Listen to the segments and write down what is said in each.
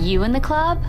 you in the club?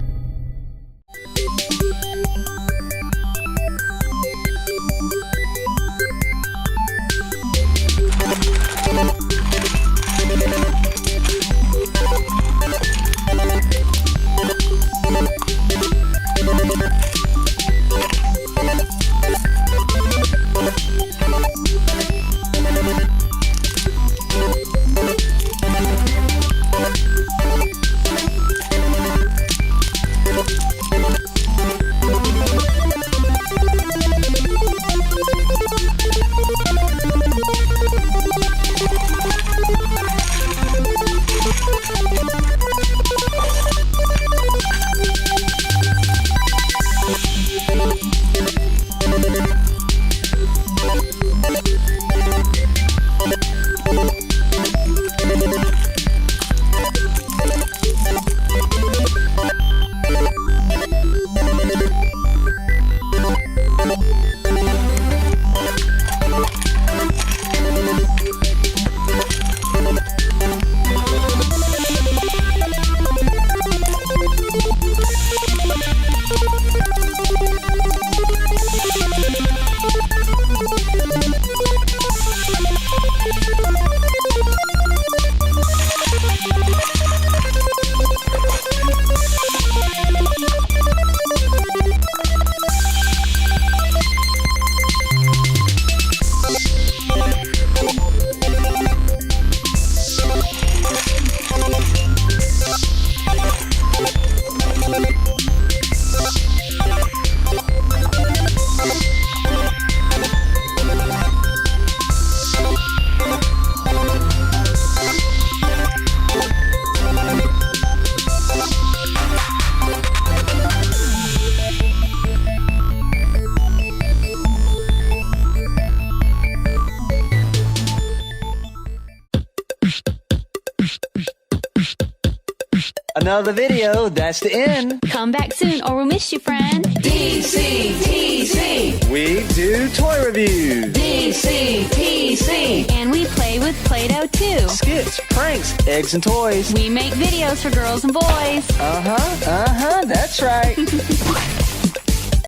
Another video, that's the end. Come back soon or we'll miss you, friend. DCTC. We do toy reviews, DCTC. And we play with Play-Doh too. skits, pranks, eggs and toys. We make videos for girls and boys. That's right.